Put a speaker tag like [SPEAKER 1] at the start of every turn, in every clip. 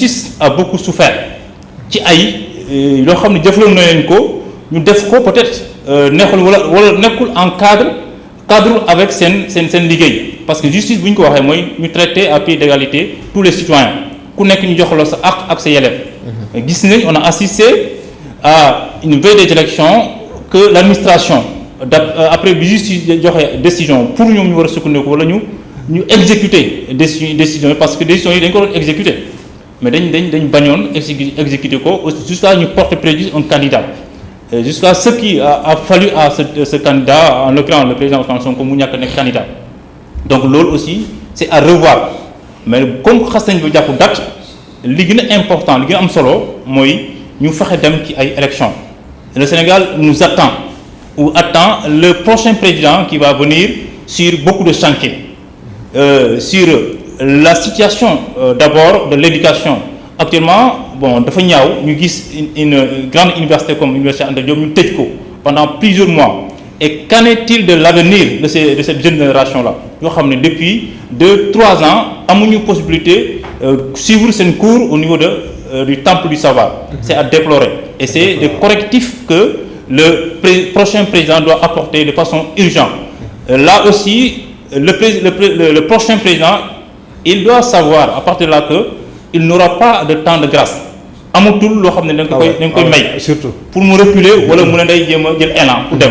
[SPEAKER 1] justice a beaucoup souffert ci ay loo xam ne jëfaloon na leen ko ñu def ko peut-être neexul wala nekkul en cadre avec seen liggéey parce que justice bu ñu ko waxee mooy ñu traiter à pied d'égalité tous les citoyens ku nekk ñu jox la sa àq ak sa yelleef. gis nañ on a assisté à une veille des élections que l'administration après bi justice joxe décision pour ñoom ñu war a sukkandiku wala ñu exécuter décision parce que décision yi dañ ko doon exécuter mais dañ bañoon exécuter ko jusqu'à ñu porter préjudice un candidat jusqu'à ce qui a fallu à ce candidat en l'occurrence le président Ousmane Sonko mu ñàkk nekk candidat donc loolu aussi c'est à revoir mais comme xas nañ ba jàpp date li gën a important li gën a am solo mooy ñu fexe dem ci ay élections le Sénégal nous attend le prochain président qui va venir sur beaucoup de chantiers sur la situation d'abord de l'éducation actuellement bon dafa ñaaw ñu gis une grande université comme l'université Anta Diop ñu tëj ko pendant plusieurs mois et qu'en est-il de l'avenir de cette jeune génération là yoo xam ne depuis 2-3 ans amuñu possibilité suivre seen cours au niveau du temple du savoir. C'est à déplorer et c'est des correctifs que le prochain président doit apporter de façon urgente. Là aussi le prochain président il doit savoir à partir de là que il n'aura pas de temps de grâce amatul loo xam ne dañ koy may
[SPEAKER 2] surtout
[SPEAKER 1] pour mu reculer wala mu ne day jéem a jël élan pour dem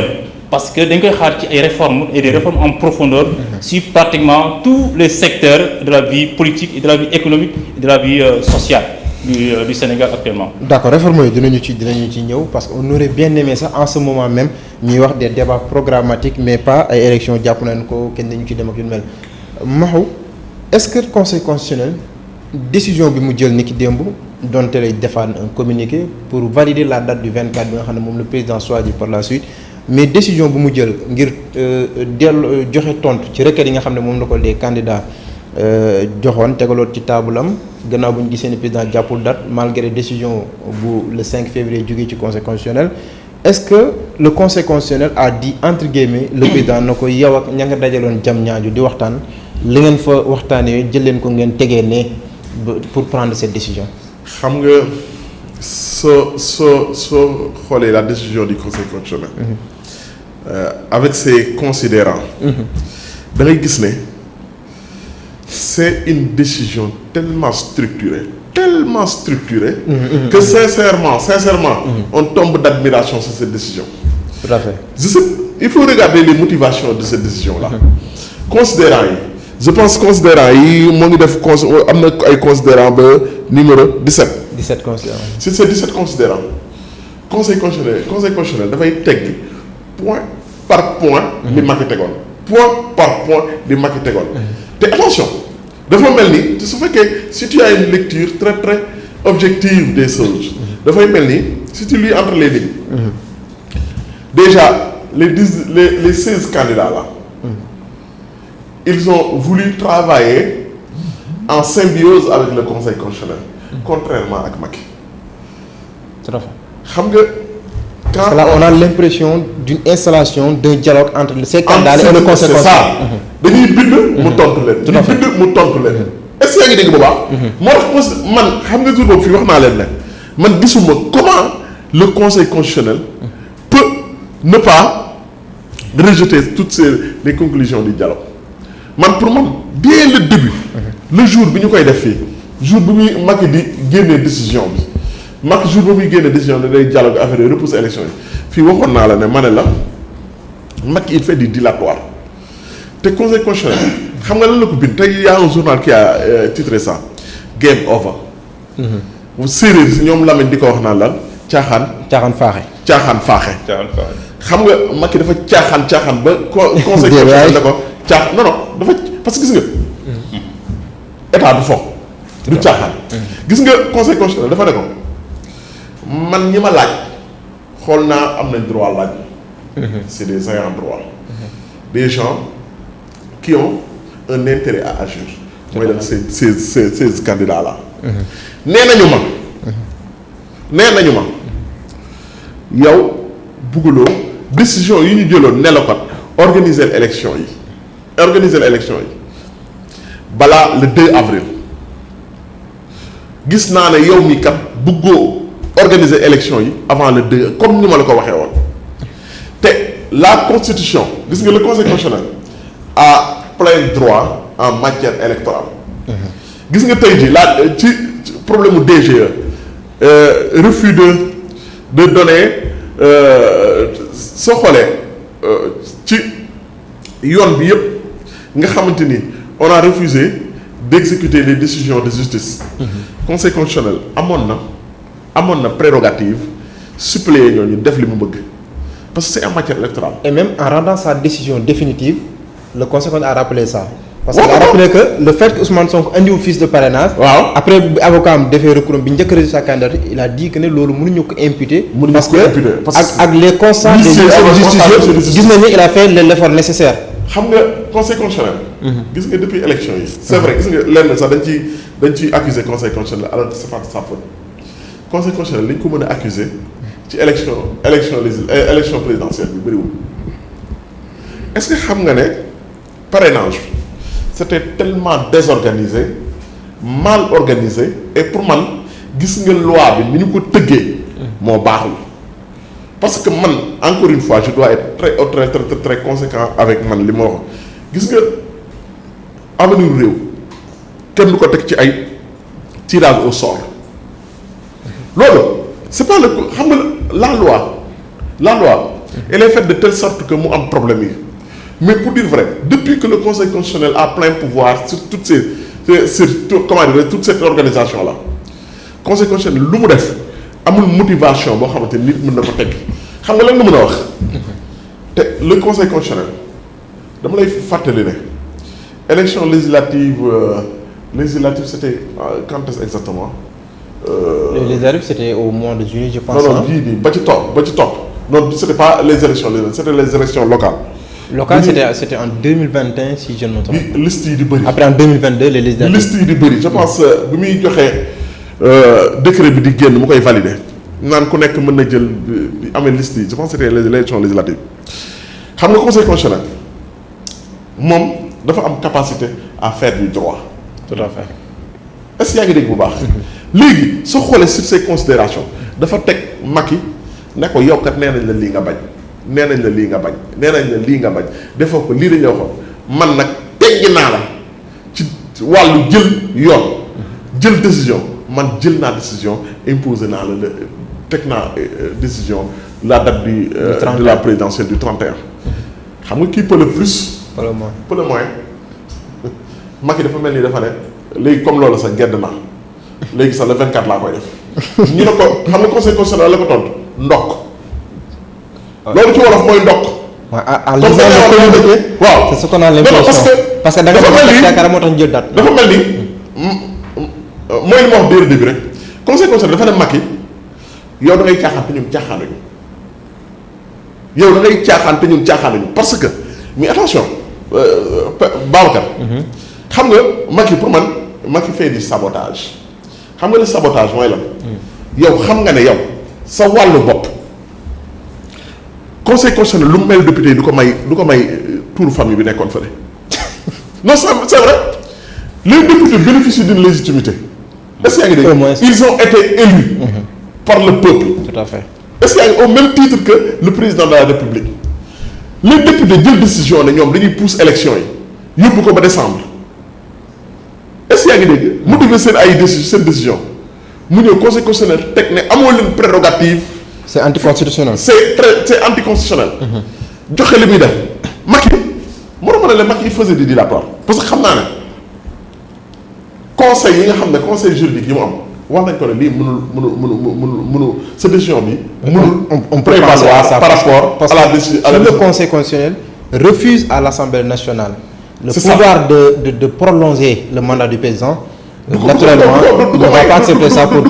[SPEAKER 1] parce que dañ koy xaar ci ay réformes et des réformes en profondeur sur pratiquement tous les secteurs de la vie politique et de la vie économique et de la vie sociale du Sénégal actuellement.
[SPEAKER 2] D'accord, réforme yooyu dinañu ci ñëw parce que on aurait bien aimé ça en ce moment même ñuy wax des débats programmatiques mais pas ay élections jàpp nañ ko kenn dañu ci dem ak yu mel Mahou est-ce que conseil constitutionnel décision bi mu jël ni ki démb donte lay defaat un communiqué pour valider la date du 24 bi nga xam ne moom le président choisit par la suite mais décision bu mu jël ngir dellu joxe tontu ci requête yi nga xam ne moom la ko les candidats joxoon tegaloon ci taabulam gannaaw bu ñu gisee ni président jàppul date malgré décision bu le 5 février jógee ci conseil constitutionnel est-ce que le conseil constitutionnel a dit entre guillemets le président na ko yow ak ña nga dajaloon jam ñaaju di waxtaan li ngeen fa waxtaanee jël leen ko ngeen tegee ne pour prendre cette décision.
[SPEAKER 3] xam nga soo xoolee la décision du conseil constitutionnel. Avec ses considérants. da ngay gis ne c'est une décision tellement structurée que sincèrement on tombe d'admiration sur cette décision.
[SPEAKER 2] Tout à fait.
[SPEAKER 3] Il faut regarder les motivations de cette décision là. Considérants yi je pense considérants yi moo ngi def am na ay considérants ba numéro 17.
[SPEAKER 2] 17 considérants.
[SPEAKER 3] Si c'est 17 considérants conseil constitutionnel dafay teggi point par point. li Macky tegoon point par point li Macky tegoon. te attention dafa mel ni su fekkee si tu as une lecture très très objective des choses dafay mel ni si tu lis entre les lignes. Déjà les 16 candidats là. Ils ont voulu travailler en symbiose avec le conseil constitutionnel. Contrairement ak Macky.
[SPEAKER 2] Tout à fait.
[SPEAKER 3] xam nga.
[SPEAKER 2] Quand là on a l'impression d'une installation d'un dialogue entre ces candidats et le conseil constitutionnel.
[SPEAKER 3] C'est ça dañuy bind mu tontu leen.
[SPEAKER 2] Tout à fait
[SPEAKER 3] dañuy bind mu tontu leen. est-ce que yaa ngi dégg bu baax. moo tax man xam nga jour boobu fii wax naa leen ne man gisuma comment le conseil constitutionnel peut ne pas rejeter toutes les conclusions du dialogue. Pour man dès le début. Le jour bi ñu koy def fii jour bi muy Macky di génnee décision bi Macky jour ba muy génnee décision bi day dialogue affaire yi repousse élection yi fii waxoon naa la ne ma ne la Macky il fait du dilatoire te conseil constitutionnel xam nga lan la ko bind tey y a un journal qui a titré ça game over. séeréer si ñoom Lamine di ko wax naan lan caaxaan faaxe. xam nga Macky dafa caaxaan ba conseil constitutionnel da ko non dafa parce que gis nga état du fo du caaxaan gis nga conseil constitutionnel dafa ne ko man ñi ma laaj xool naa am nañ droit laaj c'est des ayants droit des gens qui ont un intérêt à agir mooy lan ces candidats là nee nañu ma yow bugguloo décision yi ñu jëloon ne la ko organiser l'élection yi balaa le 2 avril gis naa ne yow mi kat bëggoo organiser élection yi avant le 2 comme ni ma la ko waxee woon te la constitution gis nga le conseil constitutionnel a plein droit en matière électorale. gis nga tey jii ci problème mu DGE refus de donner soo xoolee ci yoon bi yëpp nga xamante ni on a refusé d'exécuter les décisions de justice. conseil constitutionnel amoon na prérogative suppléer ñooñu def li mu bëgg parce que c'est en matière électorale.
[SPEAKER 2] Et même en rendant sa décision définitive le conseil a rappelé ça. parce qu'il a rappelé que le fait que Ousmane Sonko indiwul fiche de parrainage. waaw après bi avocat am defee recours bi njëkk a rejeté sa candidature il a dit que ne loolu mënuñu ko imputer. parce que ak les constats des justices gis nañu il a fait l'effort nécessaire.
[SPEAKER 3] xam nga conseil constitutionnel. gis nga depuis élection yi. c'est vrai gis nga lenn sax dañ ciy accuser conseil constitutionnel alors que c'est pas sa faute conseil constitutionnel li ñu ko mën a accuser ci élection présidentielle bi bëriwul est-ce que xam nga ne parrainage c'était tellement désorganisé mal organisé et pour man gis nga loi bi ni ñu ko tëggee moo baaxul parce que man encore une fois je dois être très conséquent avec man li ma wax gis nga avenir réew kenn du ko teg ci ay tirage au sort loolu c'est pas le xam nga la loi elle est faite de telle sorte que mu am problème yi mais pour dire vrai depuis que le conseil constitutionnel a plein pouvoir sur toute cette organisation là conseil constitutionnel lu mu def amul motivation boo xamante nit mën na ko teg xam nga lan nga mën a wax te le conseil constitutionnel dama lay fàttali ne élection législative c'était quand est-ce exactement.
[SPEAKER 2] Les législatives c'était au mois de juillet je pense.
[SPEAKER 3] non bii ba ci topp non c'était pas les élections législatives c'était les élections locales.
[SPEAKER 2] Local c'était en 2021 si je ne me trompe.
[SPEAKER 3] bi liste yi di bëri.
[SPEAKER 2] après en 2022 les législatives.
[SPEAKER 3] liste yi di bëri je pense bi muy joxee décret bi di génn mu koy valider naan ku nekk mën na jël di amee liste yi je pense c'était les élections législatives xam nga conseil constitutionnel moom dafa am capacité à faire du droit.
[SPEAKER 2] tout à fait.
[SPEAKER 3] est-ce que yaa ngi dégg bu baax. léegi soo xoolee sur ces considérations dafa teg Macky ne ko yow kat nee nañ la lii nga bañ. nee nañ la lii nga bañ defoo ko lii dañ la waxoon man nag teggi naa la ci wàllu jël décision man jël naa décision imposé naa la teg naa décision la date de la présidentielle du 31 xam nga qui peut le plus peut le moins Macky dafa mel ni dafa ne léegi comme loolu sax gedd naa léegi sax le 24 laa koy def ñu ne ko xam nga conseil constitutionnel la ko tontu ndokk loolu ci wolof mooy ndokk. waaw
[SPEAKER 2] c'est ce qu'on a l'impression parce que da nga doon yaakaar moo tax ñu jël date.
[SPEAKER 3] dafa mel ni mooy li ma wax dès le début rek conseil constitutionnel dafa ne Macky yow da ngay caaxaan te ñun caaxaanuñu parce que mais attention Babacar. xam nga Macky pour man Macky fait du sabotage xam nga le sabotage mooy lan. yow xam nga ne yow sa wàllu bopp. conseil constitutionnel lu mu mel député yi du ko may tour famille bi nekkoon fële non c'est vrai les députés bénéficient d'une légitimité est-ce que yaa ngi dégg ils ont été élus par le peuple.
[SPEAKER 2] tout à fait.
[SPEAKER 3] est-ce que yaa ngi au même titre que le président de la République les députés jël décision ne ñoom dañuy pousse élection yi yóbbu ko ba décembre est-ce que yaa ngi dégg motiver seen décision mu ñëw conseil constitutionnel teg ne amoo leen prérogative.
[SPEAKER 2] c'est anticonstitutionnel.
[SPEAKER 3] c'est anticonstitutionnel. joxe li muy def Macky moo tax ma ne la Macky il faisait du dilatoire parce que xam naa ne conseil yi nga xam ne conseil juridique yi mu am wax nañ ko ne lii mënul sa décision bi.
[SPEAKER 2] on peut prévaloir
[SPEAKER 3] par rapport
[SPEAKER 2] à la décision. Parce que le conseil constitutionnel refuse à l'Assemblée nationale le pouvoir de prolonger le mandat du président. Naturellement on ne va pas accepter ça pour